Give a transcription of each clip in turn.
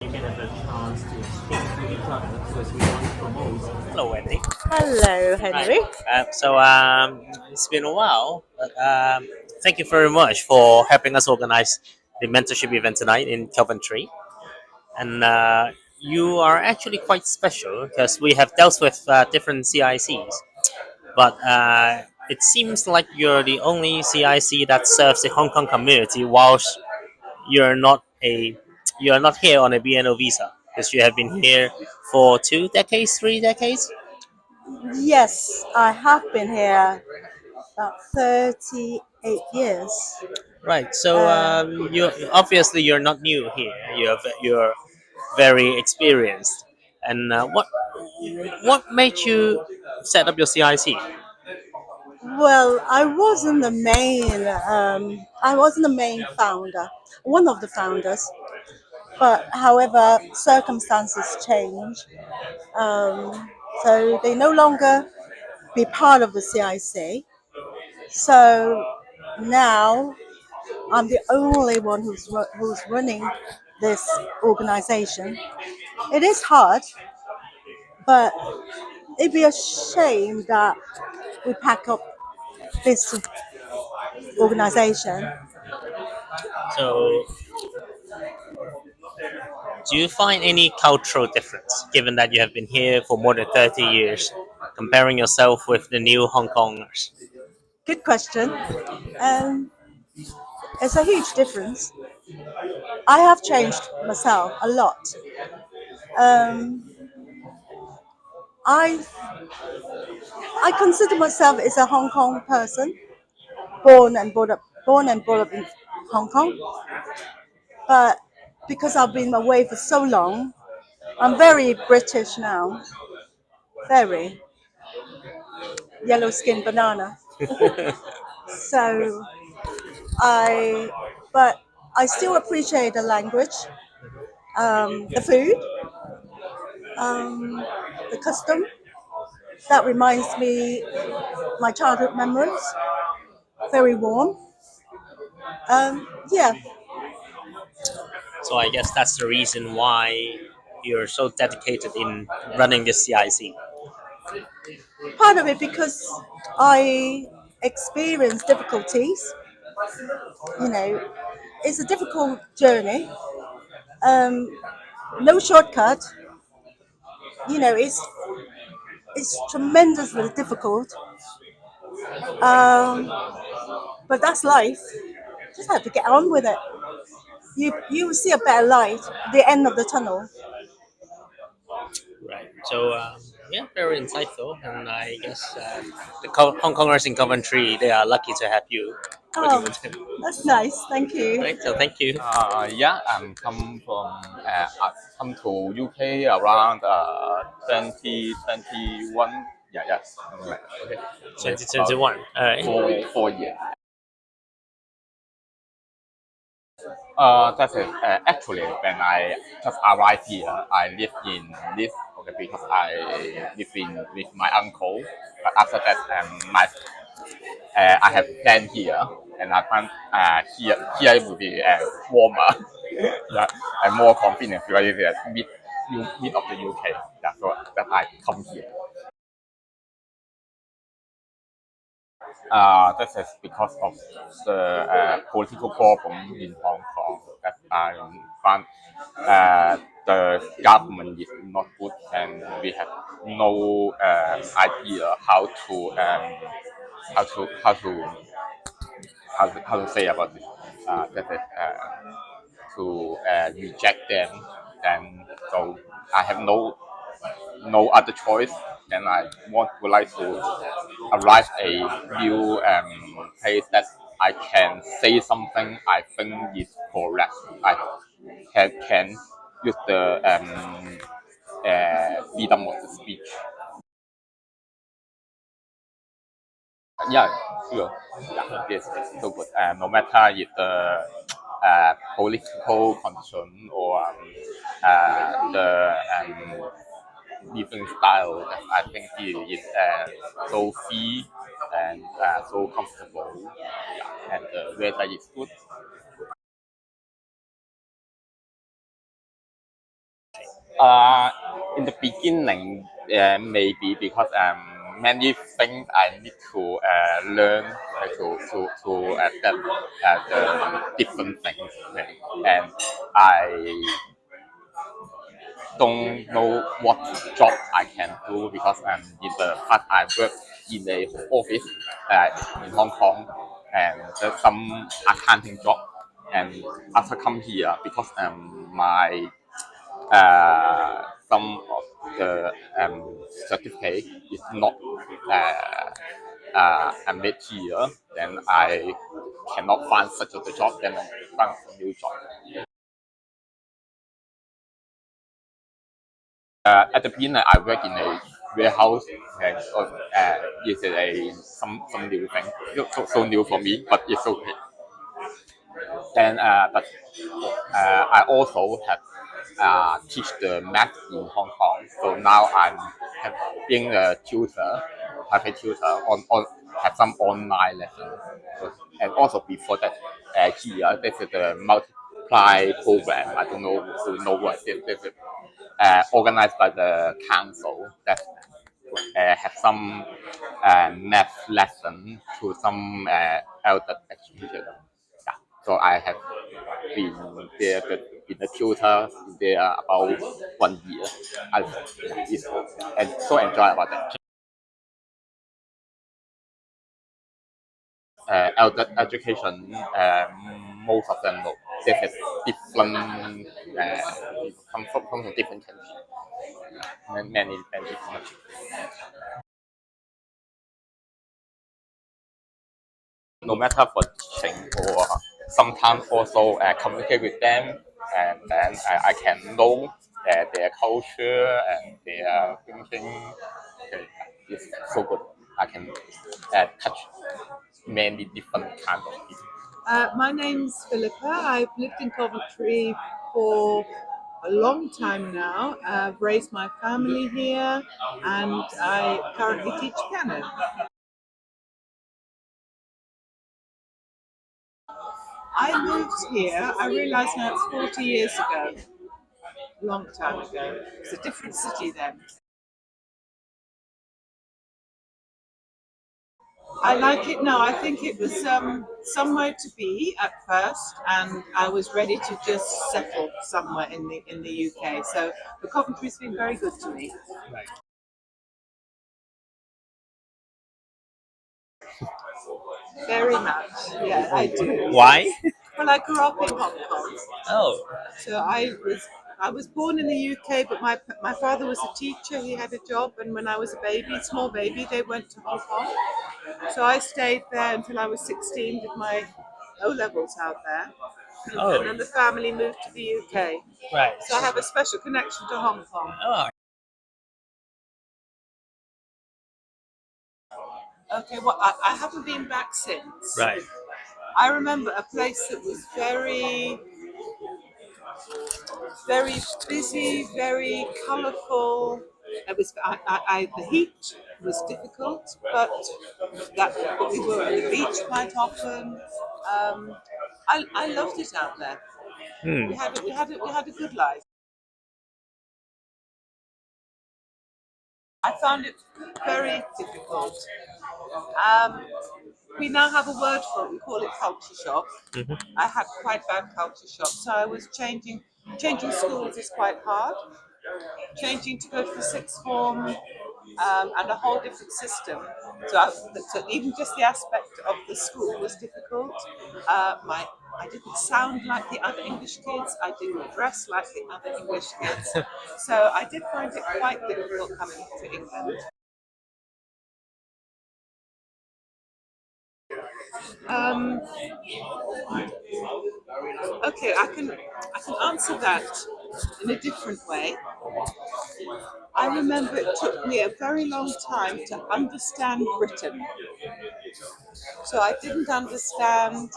we can have a chance to speak to each other because we want to promote. Hello, Wendy. Hello, Right. Henry. It's been a while, but thank you very much for helping us organize the mentorship event tonight in Coventry. And you are actually quite special because we have dealt with different CICs, but it seems like you're the only CIC that serves the Hong Kong community, whilst you're not a you're not here on a BNO visa because you have been here for 2 decades, 3 decades. Yes, I have been here about 38 years. Right. So Uh, you obviously you're not new here. You're very experienced. And what made you set up your CIC? well, I wasn't the main founder, one of the founders. But however, circumstances change, so they no longer be part of the CIC. So now I'm the only one who's running this organization. It is hard, but it'd be a shame that we pack up this organization. So do you find any cultural difference given that you have been here for more than 30 years, comparing yourself with the new Hong Kongers? Good question. Um, it's a huge difference. I have changed myself a lot. Um, I I consider myself as a Hong Kong person, born and brought up in Hong Kong. But because I've been away for so long, I'm very British now. Very yellow skin banana. So I, but I still appreciate the language, the food, um, the custom. That reminds me my childhood memories. Very warm. Yeah, So I guess that's the reason why you're so dedicated in running this CIC. part of it because I experienced difficulties. You know, it's a difficult journey. Um, no shortcut. You know, it's tremendously difficult. Um, but that's life. Just have to get on with it. You will see a better light at the end of the tunnel. Right. So yeah, very insightful, and I guess the Hong Kongers in Coventry they are lucky to have you working Oh, with them. that's nice. Thank you. Right. So thank you. Yeah, come to UK around 2021. Yeah, yes, something like that. Okay, okay, about 2021. All right. 4 years. That's it. Actually, when I just arrived here, I live in this okay because I live in with my uncle. But after that, I have plan here, and I find here will be warmer, yeah, and more convenient because it's mid of the UK. Yeah, so that I come here. That is because of the political problem in Hong Kong that I find the government is not good and we have no idea how to how to how to say about this. That is to reject them, and so I have no other choice, and I would like to arrive a new place that I can say something I think is correct. I can use the freedom of the speech. Yeah, sure. Yeah, this so good. No matter if the political condition or the living style that I think is so free and so comfortable. Yeah, and the weather is good. Uh, in the beginning, maybe because many things I need to learn to adapt the different things, and I don't know what job I can do because in the past I work in a office in Hong Kong and there's some accounting job, and after come here because my some of the certificate is not made here, then I cannot find such a job, then I find a new job. At the beginning, I work in a warehouse, and it's some new thing, so new for me, but it's okay. Then, but I also have teach the math in Hong Kong, so now I'm being a tutor, private tutor on have some online lessons, and also before that, here this is the multiply program. I don't know if you know what it is. This is organized by the council that have some math lesson to some elder education. Yeah. So I have been there, been a tutor there about 1 year. I, yeah, it's, and so enjoy about that. Elder education, most of them know. This is different, from different countries, many countries. No matter for teaching or sometimes also communicate with them, and then I can know their culture and their thinking. Okay, it's so good. I can touch many different kinds of people. My name's Philippa. I've lived in Coventry for a long time now. I've raised my family here and I currently teach piano. I moved here, I realise now it's 40 years ago, a long time ago. It's a different city then. I like it now. I think it was somewhere to be at first, and I was ready to just settle somewhere in the UK. So the Coventry's been very good to me. Very much, yeah, I do. Why? Well, I grew up in Hong Kong, Oh, so I was born in the UK, but my father was a teacher. He had a job, and when I was a baby, small baby, they went to Hong Kong. So I stayed there until I was 16, did my O levels out there, and then oh, the family moved to the UK. right. So I have a special connection to Hong Kong. Oh, Okay, well, I haven't been back since. right. I remember a place that was very very busy, very colourful. It was the heat was difficult, but we were on the beach quite often. I loved it out there. Hmm. We had a good life. I found it very difficult. Um, we now have a word for it. We call it culture shock. Mhm. I had quite bad culture shock, so I was changing schools is quite hard. Changing to go to the sixth form and a whole different system. So even just the aspect of the school was difficult. I didn't sound like the other English kids. I didn't dress like the other English kids. So I did find it quite difficult coming to England. Um, okay, I can answer that in a different way. I remember it took me a very long time to understand Britain. So I didn't understand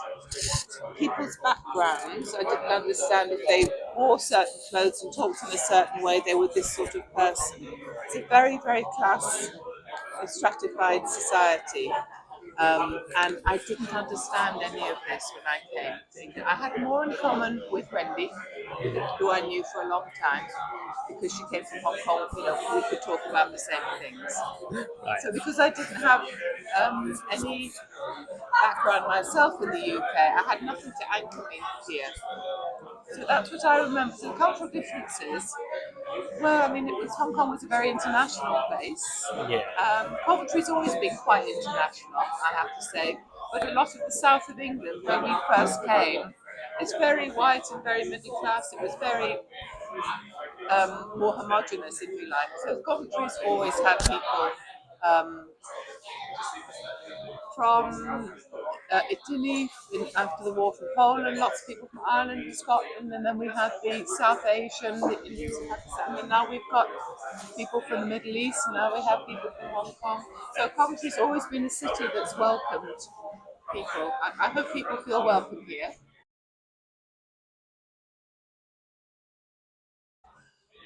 people's backgrounds. I didn't understand if they wore certain clothes and talked in a certain way, they were this sort of person. It's a very, very class, stratified society. And I didn't understand any of this when I came to England. I had more in common with Wendy who I knew for a long time because she came from Hong Kong. We could talk about the same things. Right. So because I didn't have any background myself in the UK, I had nothing to anchor me here. So that's what I remember. So the cultural differences. Well, I mean, Hong Kong was a very international place. Yeah. Coventry's always been quite international, I have to say. But a lot of the south of England, when we first came, it's very white and very middle class. It was very more homogenous, if you like. So Coventry's always had people um, from Italy after the war, from Poland, lots of people from Ireland and Scotland, and then we had the South Asian, the Indians and Pakistan, and now we've got people from the Middle East, and now we have people from Hong Kong. So Coventry's always been a city that's welcomed people. I hope people feel welcome here.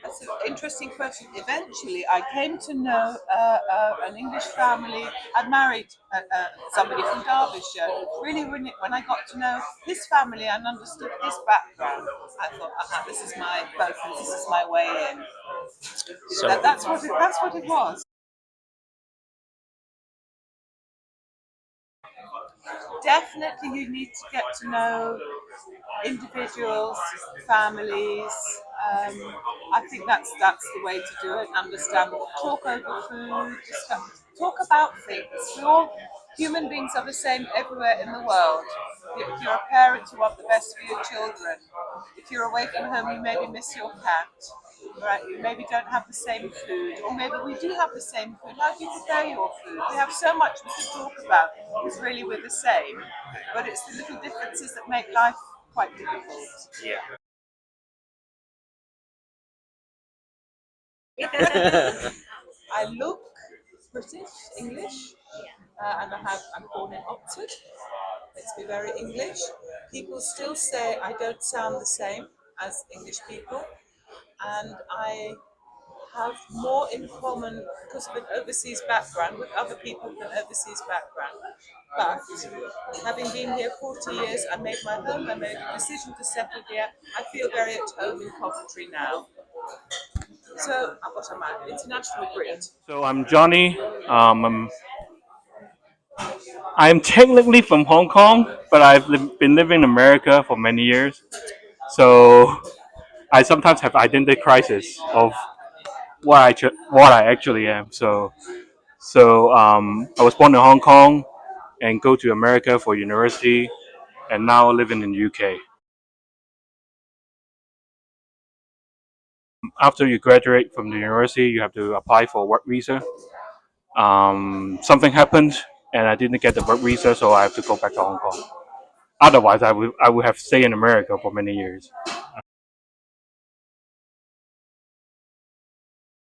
That's an interesting question. Eventually, I came to know an English family. I'd married somebody from Derbyshire. Really, when I got to know his family and understood his background, I thought, this is my purpose. This is my way in. So That's what it was. Definitely, you need to get to know individuals, families. I think that's the way to do it. Understand, talk over food, talk about things. We all human beings are the same everywhere in the world. If you're a parent, you want the best for your children. If you're away from home, you maybe miss your cat. Right, you maybe don't have the same food, or maybe we do have the same food. How do you prepare your food? We have so much we can talk about because really we're the same, but it's the little differences that make life quite difficult. yeah. I look British, English, and I'm born in Oxford. Let's be very English. People still say I don't sound the same as English people, and I have more in common because of an overseas background with other people with an overseas background. But having been here 40 years, I made my home, I made a decision to settle here. I feel very at home in Coventry now. So, what am I? International Brit. So I'm Johnny. I'm technically from Hong Kong, but been living in America for many years. So I sometimes have identity crisis of what I actually am. So I was born in Hong Kong and go to America for university, and now living in the UK. After you graduate from the university, you have to apply for a work visa. Something happened, and I didn't get the work visa, so I have to go back to Hong Kong. Otherwise, I would have stayed in America for many years.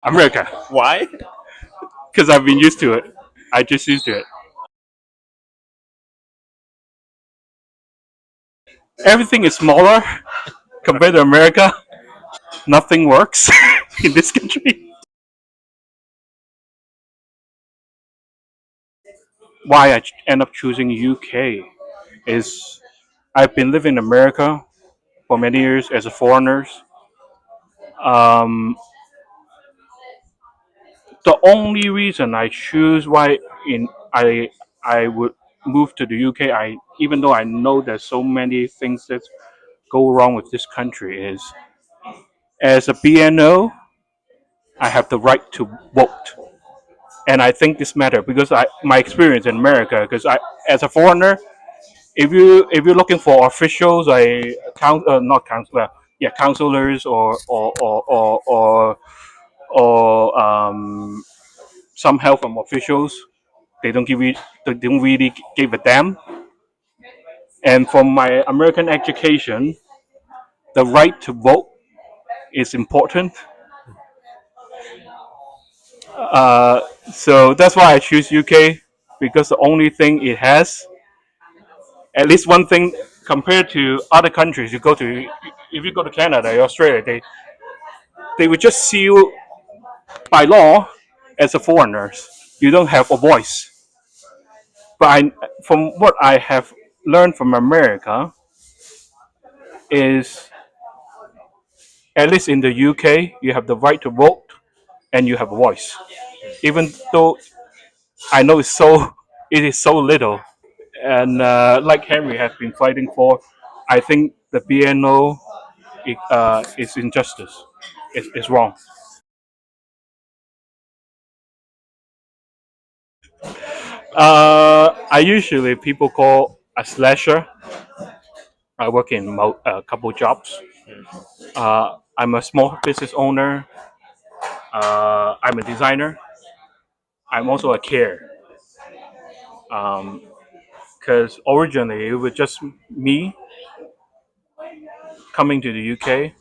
America, Why? because I've been used to it. I just used to it. Everything is smaller compared to America. Nothing works in this country. Why I end up choosing UK is I've been living in America for many years as a foreigner. Um, the only reason I choose why in I would move to the UK, even though I know there's so many things that go wrong with this country, is as a BNO, I have the right to vote, and I think this matter because my experience in America, because I as a foreigner, if you're looking for officials, not counselor, yeah, counselors or some help from officials, they don't really give a damn. And from my American education, the right to vote is important. Uh, so that's why I choose UK because the only thing it has, at least one thing compared to other countries, if you go to Canada or Australia, they would just see you by law as a foreigner. You don't have a voice. But from what I have learned from America, is at least in the UK, you have the right to vote and you have a voice. Even though I know it is so little, and like Henry has been fighting for, I think the BNO is injustice. It's wrong. I usually people call a slasher. I work in a couple jobs. I'm a small business owner. I'm a designer. I'm also a care. Because originally it was just me coming to the UK,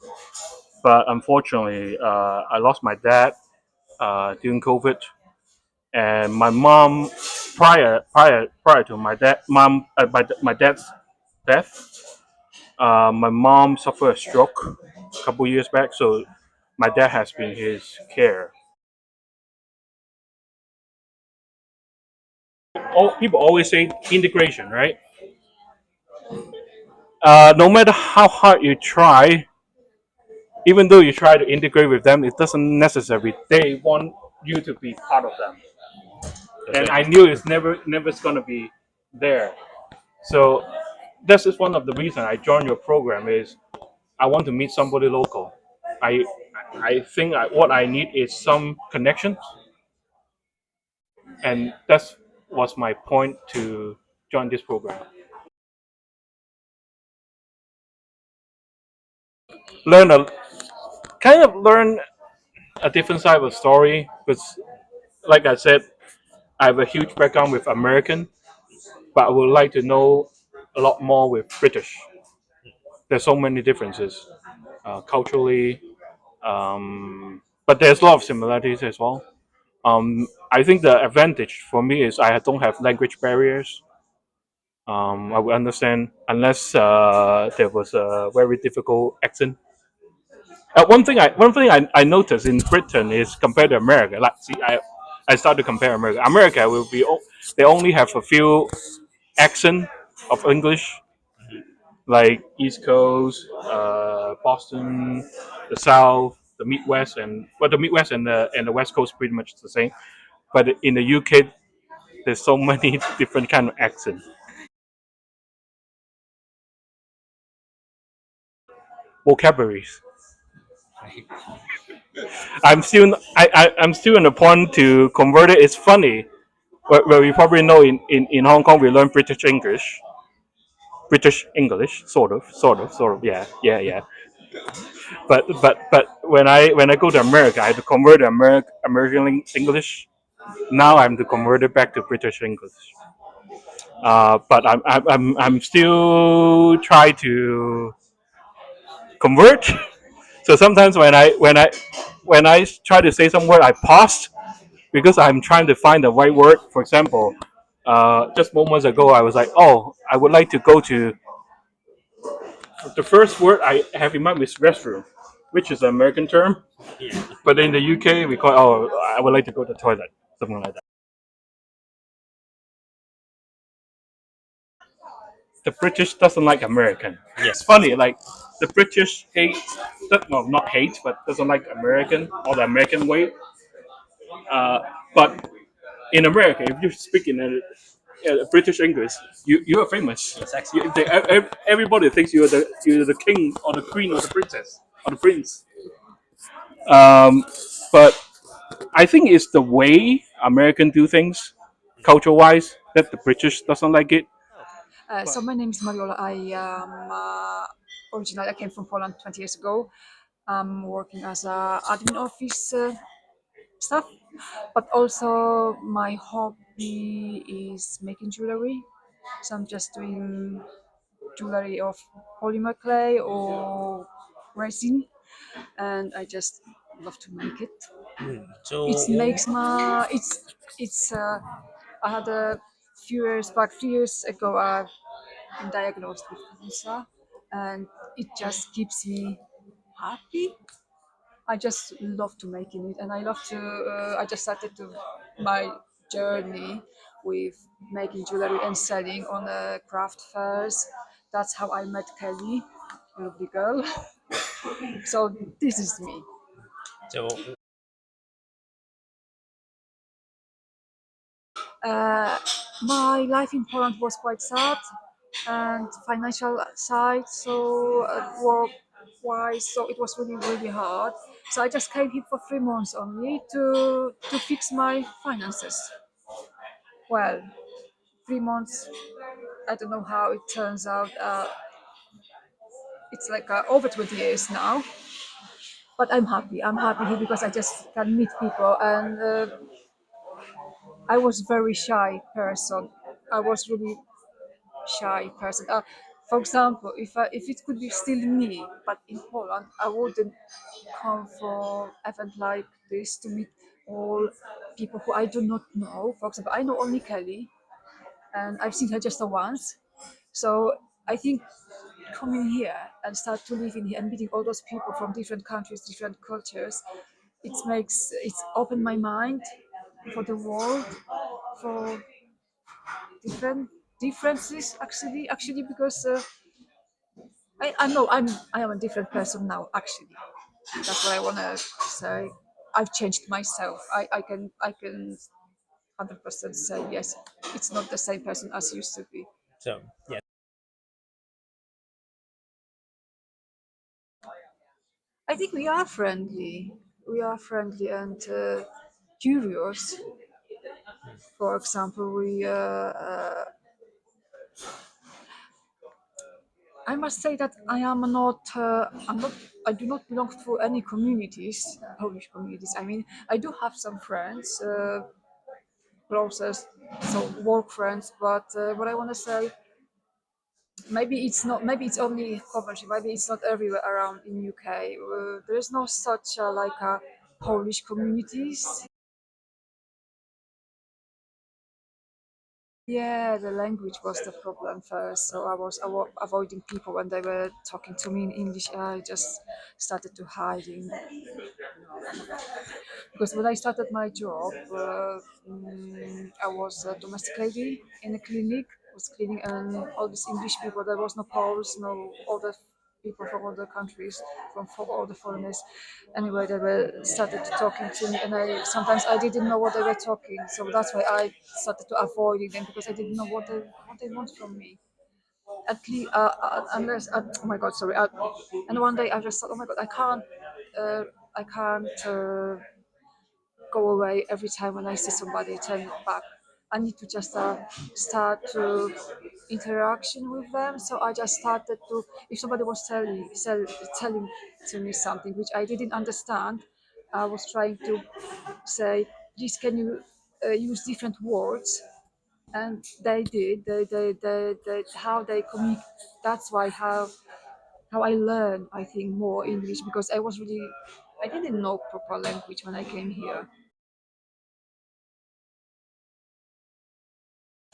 but unfortunately I lost my dad during COVID, and my mom prior to my dad's death, my mom suffered a stroke a couple years back, so my dad has been his care. People always say integration, right? No matter how hard you try, even though you try to integrate with them, it doesn't necessarily they want you to be part of them. And I knew it's never gonna be there. So this is one of the reasons I joined your program is I want to meet somebody local. I I think what I need is some connections, and that was my point to join this program. Learn a learn a different side of the story because, like I said, I have a huge background with American, but I would like to know a lot more with British. There's so many differences culturally, but there's a lot of similarities as well. I think the advantage for me is I don't have language barriers. I would understand unless there was a very difficult accent. One thing I noticed in Britain is compared to America. Like, see, I start to compare America. America will be they only have a few accent of English, like East Coast, Boston, the South, the Midwest, and the Midwest and the West Coast pretty much the same. But in the UK, there's so many different kind of accents. Vocabularies. I'm still in the point to convert it. It's funny. Where we probably know in Hong Kong we learn British English, sort of, yeah. But when I go to America, I have to convert to American English. Now I'm to convert it back to British English. But I'm still try to convert. So sometimes when I try to say some word, I pause because I'm trying to find the right word. For example, just moments ago, I was like, oh, I would like to go to the first word I have in mind is restroom, which is an American term, but in the UK we call oh, I would like to go to the toilet, something like that. The British doesn't like American. It's Yes. funny, like the British hate, no, not hate, but doesn't like American or the American way. But in America, if you speak in British English, you are famous. Everybody thinks you're the king or the queen or the princess or the prince. But I think it's the way American do things, culture wise, that the British doesn't like it. So my name is Mariola. I am originally I came from Poland 20 years ago. I'm working as a admin office staff, but also my hobby is making jewelry. So I'm just doing jewelry of polymer clay or resin, and I just love to make it. It So, makes my it's. I had a few years back, 3 years ago. I've been diagnosed with cancer, and it just keeps me happy. I just love to making it, and I love to. I just started to my journey with making jewelry and selling on craft fairs. That's how I met Kelly, lovely girl. So this is me. So Uh, my life in Poland was quite sad and financial side, so work wise, so it was really really hard. So I just came here for 3 months only to fix my finances. Well, 3 months. I don't know how it turns out. It's like over 20 years now, but I'm happy. I'm happy here because I just can meet people, and I was very shy person. I was really shy person. For example, if it could be still me, but in Poland, I wouldn't come for event like this to meet all people who I do not know. For example, I know only Kelly, and I've seen her just once. So I think coming here and start to live in here and meeting all those people from different countries, different cultures, it's opened my mind for the world, for different differences actually because I know I am a different person now actually. That's what I want to say. I've changed myself. I can 100% say yes. It's not the same person as used to be. so yeah. I think we are friendly. We are friendly and curious. For example, I must say that I am not. I'm not. I do not belong to any communities, Polish communities. I mean, I do have some friends, closest, so work friends. But what I want to say, maybe it's not. Maybe it's only Coventry. Maybe it's not everywhere around in UK. There is no such like a Polish communities. Yeah, the language was the problem first. So I was avoiding people when they were talking to me in English. I just started to hiding because when I started my job, I was a domestic lady in a clinic. Was cleaning and all these English people. There was no Poles, no other people from other countries, from all the foreigners. Anyway, they were started talking to me, and I sometimes I didn't know what they were talking. So that's why I started to avoid them because I didn't know what they want from me. At least, unless oh my god, sorry. And one day I just thought, oh my god, I can't. Go away every time when I see somebody turn back. I need to just start to interaction with them. So I just started to, if somebody was telling to me something which I didn't understand, I was trying to say, please, can you use different words? And they did. How they communicate. That's why how I learned, I think, more English because I didn't know proper language when I came here.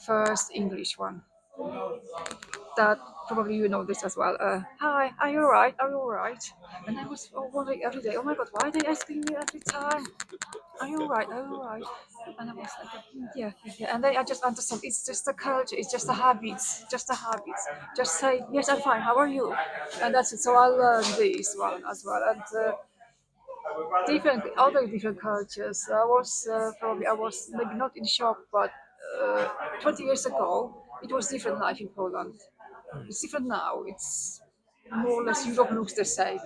First English one. That probably you know this as well. Hi, are you alright? Are you alright? And I was wondering every day, oh my god, why are they asking me every time? Are you alright? Are you alright? And I was like, yeah, yeah. And then I just understand it's just a culture, it's just a habits, just a habits. Just say, yes, I'm fine, how are you? And that's it. So I learned this one as well. And different other different cultures. I was maybe not in shock, but 20 years ago it was different life in Poland. It's different now. It's more or less Europe looks the same.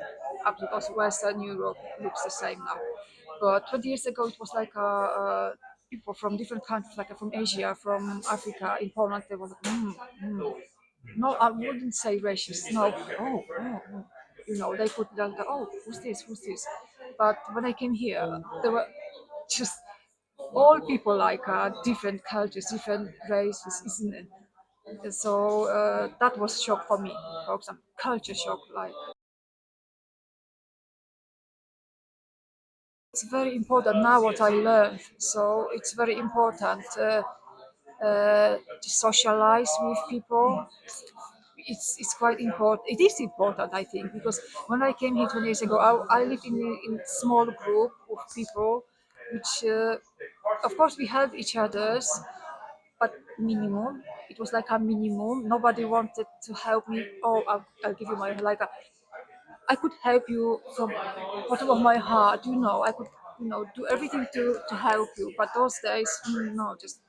Up because Western Europe looks the same now. But 20 years ago it was like people from different countries, like from Asia, from Africa, in Poland. They were like, no, I wouldn't say racist. No, oh. They could like, oh, who's this? Who's this? But when I came here, there were just all people like different cultures, different races, isn't it? So that was shock for me. For example, culture shock. Like it's very important now what I learned. So it's very important to socialize with people. It's quite important. It is important, I think, because when I came here 20 years ago, I lived in a small group of people, which of course we helped each others, but minimum. It was like a minimum. Nobody wanted to help me. Oh, I'll give you my like. I could help you from bottom of my heart. I could do everything to help you. But those days, no, just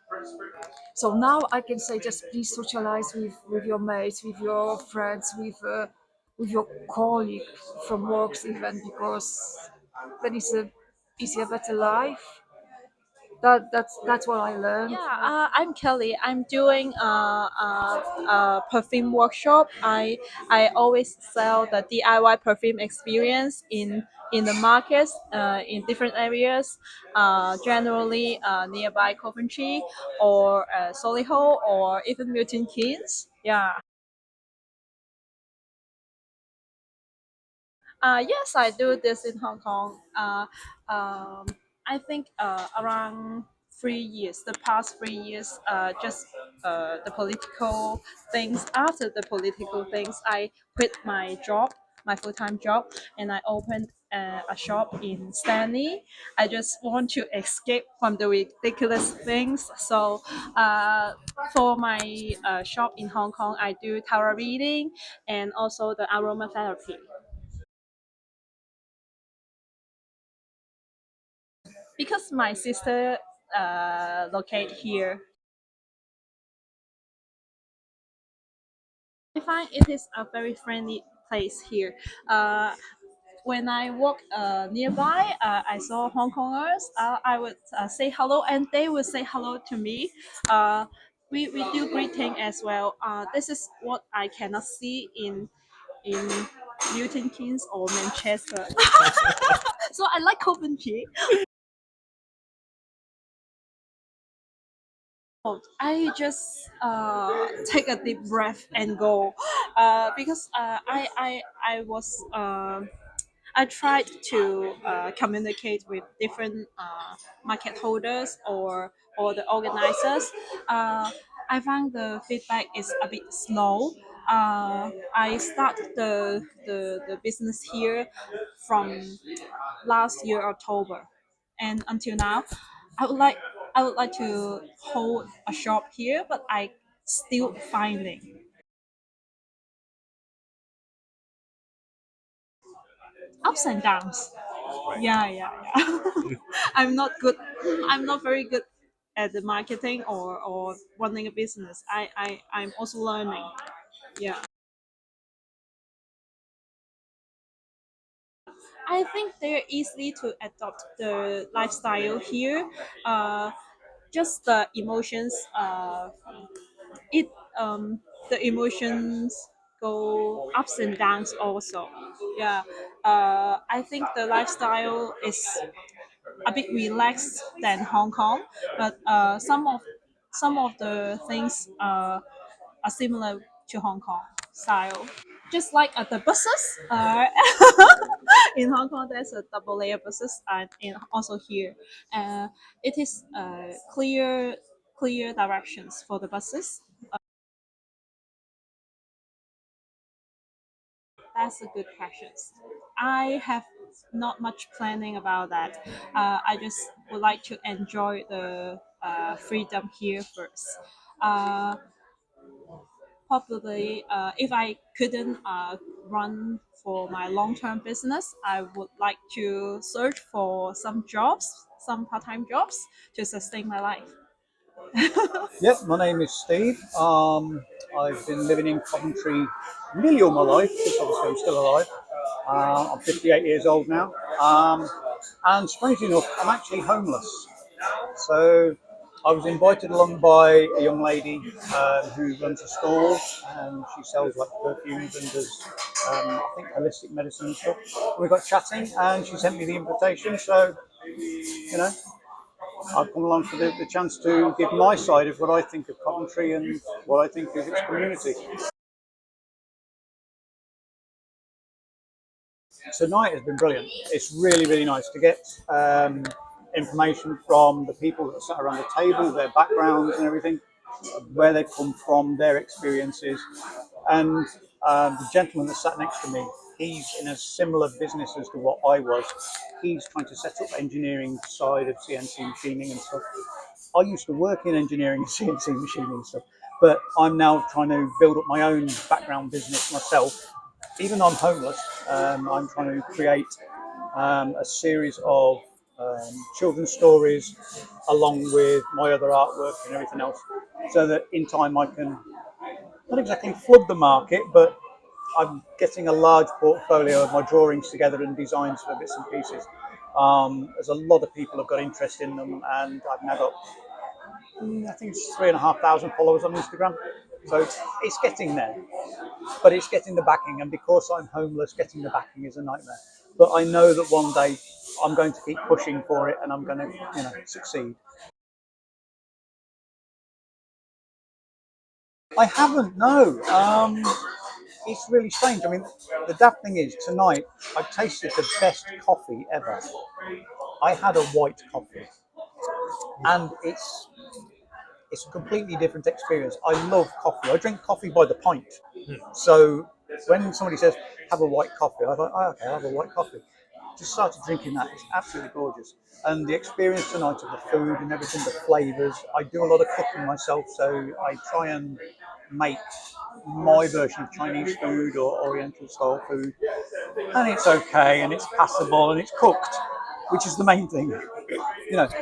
so now I can say just please socialize with your mates, with your friends, with your colleagues from works even, because that is a easier, better life. That's what I learned. Yeah, I'm Kelly. I'm doing a perfume workshop. I always sell the DIY perfume experience in the markets in different areas, generally nearby Coventry or Solihull or even Milton Keynes. Yeah. Yes, I do this in Hong Kong. I think around 3 years, the past 3 years, just the political things. After the political things, I quit my job, my full time job, and I opened a shop in Stanley. I just want to escape from the ridiculous things. So, for my shop in Hong Kong, I do tarot reading and also the aromatherapy. Because my sister locate here. I find it is a very friendly place here. When I walk nearby, I saw Hong Kongers. I would say hello, and they would say hello to me. We do greeting as well. This is what I cannot see in Milton Keynes or Manchester. So I like Coventry. I just take a deep breath and go, because I was I tried to communicate with different market holders or the organizers. Uh, I found the feedback is a bit slow. I started the business here from last year October, and until now, I would like I would like to hold a shop here, but I still finding ups and downs. Yeah. I'm not good. I'm not very good at the marketing or running a business. I'm also learning. Yeah. I think they're easy to adopt the lifestyle here. Uh, just the emotions. It the emotions go ups and downs also. Yeah. I think the lifestyle is a bit relaxed than Hong Kong, but some of the things are similar to Hong Kong style. Just like the buses, in Hong Kong, there's a double layer buses, and also here, it is clear directions for the buses. That's a good question. I have not much planning about that. I just would like to enjoy the freedom here first. Uh, Probably, if I couldn't run for my long-term business, I would like to search for some jobs, some part-time jobs to sustain my life. Yep, my name is Steve. I've been living in Coventry nearly all my life, because obviously I'm still alive. I'm 58 years old now. And strangely enough, I'm actually homeless. So I was invited along by a young lady who runs a stall, and she sells like perfumes and does, I think, holistic medicine and stuff. We got chatting, and she sent me the invitation. So, you know, I've come along for the chance to give my side of what I think of Coventry and what I think of its community. Tonight has been brilliant. It's really, really nice to get information from the people that sat around the table, their backgrounds and everything, where they've come from, their experiences. And the gentleman that sat next to me, he's in a similar business as to what I was. He's trying to set up engineering side of CNC machining and stuff. I used to work in engineering and CNC machining and stuff, but I'm now trying to build up my own background business myself. even though I'm homeless, I'm trying to create a series of children's stories along with my other artwork and everything else, so that in time I can not exactly flood the market, but I'm getting a large portfolio of my drawings together and designs for bits and pieces. There's a lot of people have got interest in them, and I've now got, I think it's 3,500 followers on Instagram. So it's getting there, but it's getting the backing, and because I'm homeless, getting the backing is a nightmare. But I know that one day I'm going to keep pushing for it, and I'm going to, succeed. I haven't, no. It's really strange. I mean, the daft thing is, tonight I've tasted the best coffee ever. I had a white coffee, and it's a completely different experience. I love coffee. I drink coffee by the pint. So when somebody says have a white coffee, I thought, oh, okay, I'll have a white coffee. Just started drinking that. It's absolutely gorgeous. And the experience tonight of the food and everything, the flavours. I do a lot of cooking myself, so I try and make my version of Chinese food or Oriental style food, and it's okay and it's passable and it's cooked, which is the main thing.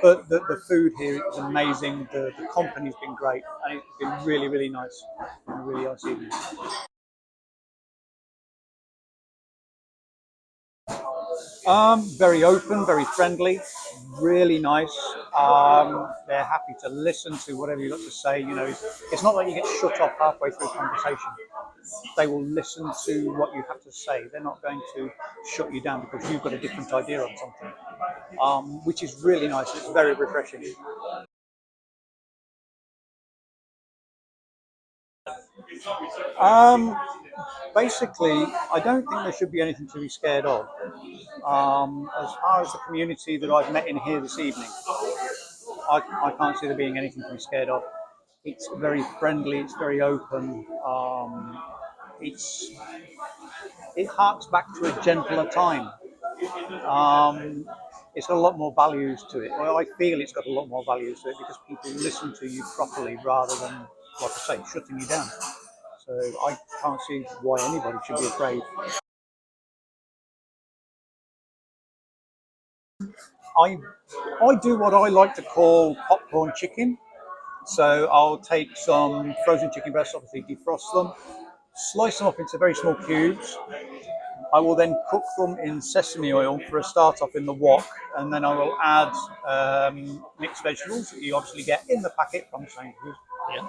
But the food here is amazing. The company's been great, and it's been really, really nice. Been a really nice evening. Very open, very friendly, really nice. They're happy to listen to whatever you've got to say. It's not like you get shut off halfway through a conversation. They will listen to what you have to say. They're not going to shut you down because you've got a different idea on something, which is really nice. It's very refreshing. Um, Basically, I don't think there should be anything to be scared of. As far as the community that I've met in here this evening, I can't see there being anything to be scared of. It's very friendly. It's very open. It's it harks back to a gentler time. Um, it's got a lot more values to it. Well, I feel it's got a lot more values to it because people listen to you properly rather than, like I say, shutting you down. So I can't see why anybody should be afraid. I I do what I like to call popcorn chicken. So I'll take some frozen chicken breasts, obviously defrost them, slice them up into very small cubes. I will then cook them in sesame oil for a start off in the wok, and then I will add mixed vegetables that you obviously get in the packet from Sainsbury's. Yeah.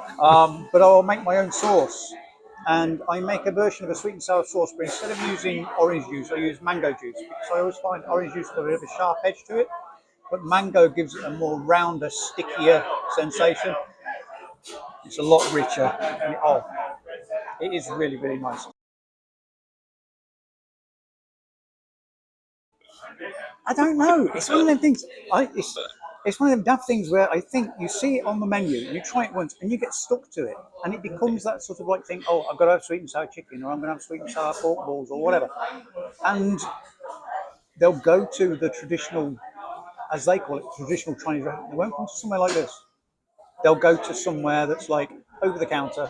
But I will make my own sauce, and I make a version of a sweet and sour sauce, but instead of using orange juice, I use mango juice because I always find orange juice has a bit of a sharp edge to it, but mango gives it a more rounder, stickier sensation. It's a lot richer, and it is really, really nice. I don't know. It's one of them things. It's one of them daft things where I think you see it on the menu, you try it once, and you get stuck to it, and it becomes that sort of like thing. Oh, I've got to have sweet and sour chicken, or I'm going to have sweet and sour pork balls, or whatever. And they'll go to the traditional, as they call it, traditional Chinese restaurant. They won't come to somewhere like this. They'll go to somewhere that's like over the counter,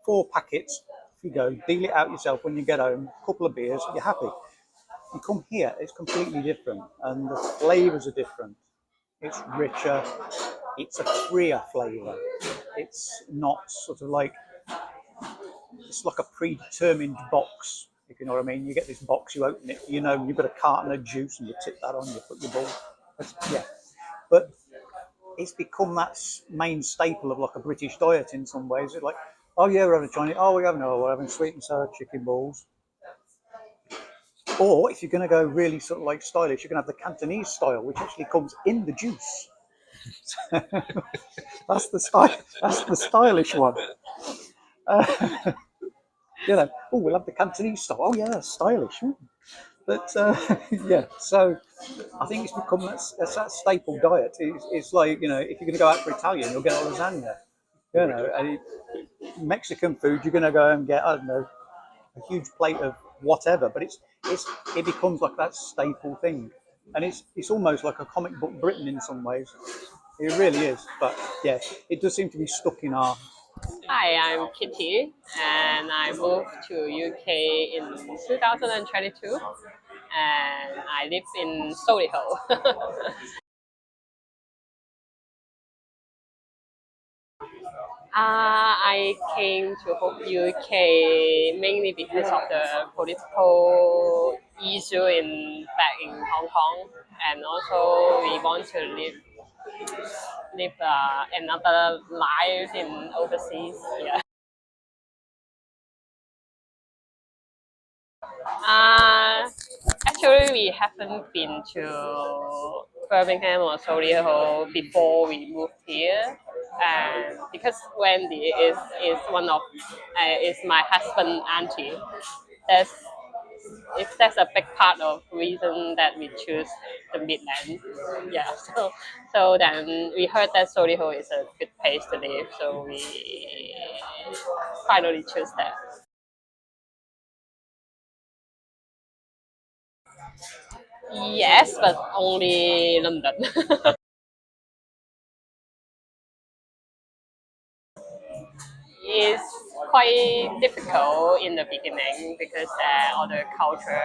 4 packets. If you go, deal it out yourself when you get home, a couple of beers, you're happy. You come here, it's completely different, and the flavours are different. It's richer. It's a freer flavour. It's not sort of like it's like a predetermined box. If you know what I mean, you get this box, you open it, you've got a carton of juice, and you tip that on, you put your ball. Yeah, but it's become that main staple of like a British diet in some ways. It's like, oh yeah, we're having Chinese. Oh, we're having sweet and sour chicken balls. Or if you're going to go really sort of like stylish, you can have the Cantonese style, which actually comes in the juice. That's the style. That's the stylish one. We'll have the Cantonese style. Oh yeah, that's stylish. But yeah, so I think it's become that staple diet. It's like if you're going to go out for Italian, you'll get a lasagna. And Mexican food, you're going to go and get, I don't know, a huge plate of whatever. But it becomes like that staple thing, and it's almost like a comic book Britain in some ways. It really is. But yeah, it does seem to be stuck in our Hi, I'm Kitty, and I moved to UK in 2022, and I live in Solihull. I came to UK mainly because of the political issue in back in Hong Kong, and also we want to live another life in overseas. Yeah. Uh, Actually, we haven't been to Birmingham or Solihull before we moved here, and because Wendy is one of is my husband auntie. That's that's a big part of reason that we choose the Midlands. Yeah, so then we heard that Solihull is a good place to live, so we finally choose that. Yes, but only London. It's quite difficult in the beginning because other culture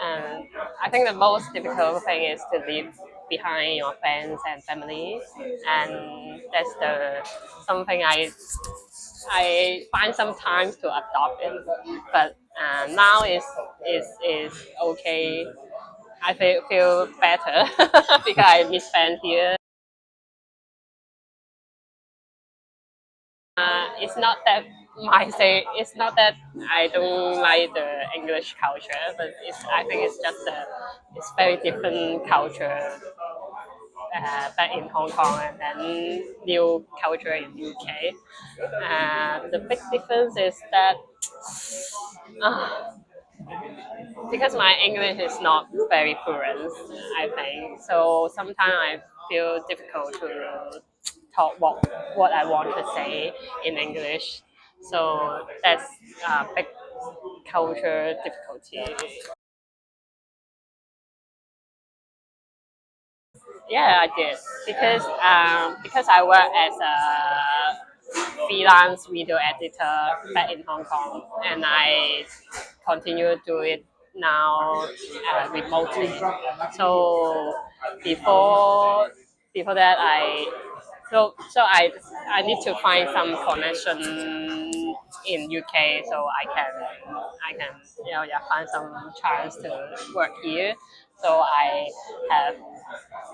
and I think the most difficult thing is to leave behind your friends and family, and that's the something I find sometimes to adopt it, but now is okay. I feel better because I miss friends here. It's not that it's not that I don't like the English culture, but I think it's just it's very different culture back in Hong Kong and then new culture in UK. The big difference is that uh, because my English is not very fluent, I think so. Sometimes I feel difficult to talk what I want to say in English. So that's a big culture difficulty. Yeah, I did because I work as a freelance video editor back in Hong Kong, and I continue to do it now remotely. So before before that, I need to find some connection in UK so I can yeah find some chance to work here. So I have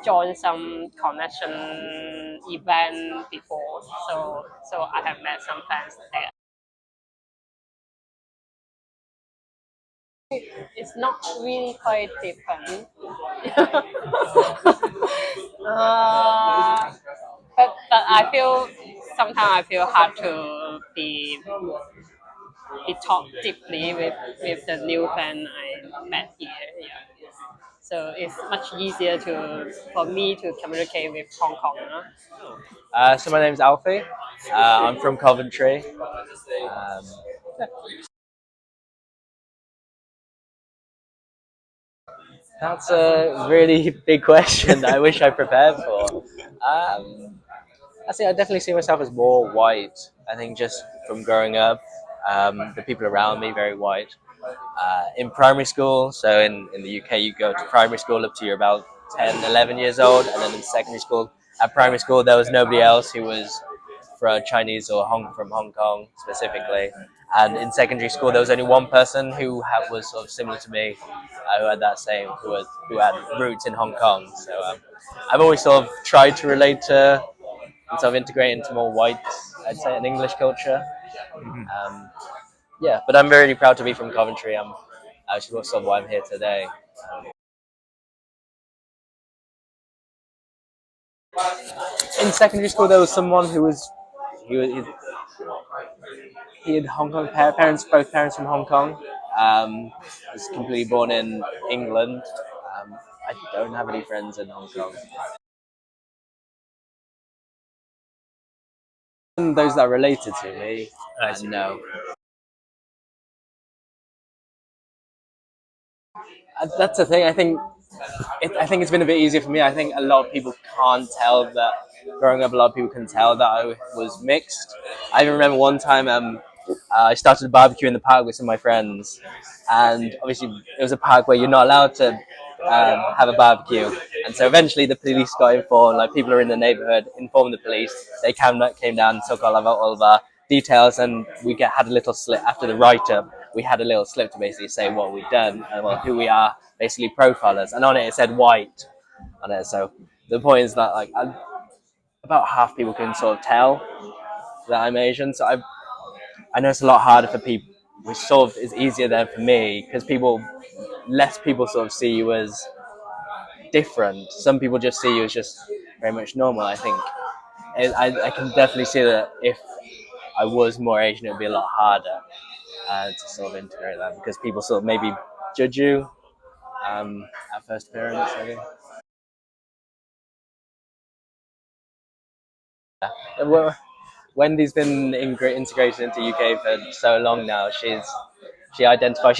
joined some connection event before. So I have met some friends there. It's not really quite different. uh, but I feel sometimes I feel hard to be talk deeply with the new fan I met here. Yeah. So it's much easier to for me to communicate with Hong Kong. So my name's Alfie. I'm from Coventry. Um, that's a really big question that I wish I prepared for. I definitely see myself as more white. I think just from growing up, the people around me very white. In primary school, so in the UK, you go to primary school up to you're about 10, 11 years old, and then in secondary school, at primary school, there was nobody else who was from Chinese or from Hong Kong specifically. And in secondary school, there was only one person who was sort of similar to me, who had that same, who had roots in Hong Kong. So I've always sort of tried to relate to and sort of integrate into more white, I'd say, an English culture. Um, yeah, but I'm very proud to be from Coventry. I'm actually also why I'm here today. In secondary school, there was someone who was he had Hong Kong parents, both parents from Hong Kong. Was completely born in England. I don't have any friends in Hong Kong. And those that are related to me, no. That's the thing. I think it's been a bit easier for me. I think a lot of people can't tell that growing up, a lot of people can tell that I was mixed. I even remember one time I started a barbecue in the park with some of my friends, and obviously it was a park where you're not allowed to have a barbecue. And so eventually the police got informed, like people are in the neighborhood, informed the police. They came down and took all of our details, and had a little slip after the write-up. We had a little slip to basically say what we'd done and who we are, basically profilers. And on it said white on it. So the point is that like about half people can sort of tell that I'm Asian. So I know it's a lot harder for people, which sort of is easier than for me because less people sort of see you as different. Some people just see you as just very much normal. I think I can definitely see that if I was more Asian, it would be a lot harder to sort of integrate that because people sort of maybe judge you at first appearance. I think. Well, Wendy's been integrated into UK for so long now. She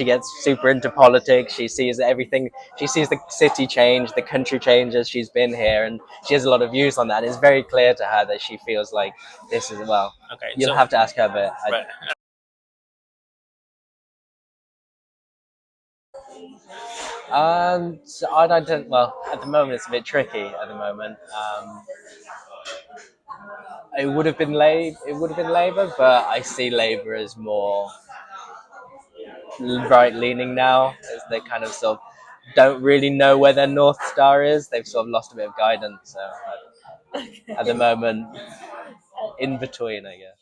gets super into politics. She sees everything. She sees the city change, the country change as she's been here, and she has a lot of views on that. It's very clear to her that she feels like this is well. Okay, You'll have to ask her, but right. So I don't. Well, at the moment it's a bit tricky. At the moment, it would have been Labour, but I see Labour as more right leaning now, as they kind of sort of don't really know where their North Star is. They've sort of lost a bit of guidance. So at the moment, in between, I guess.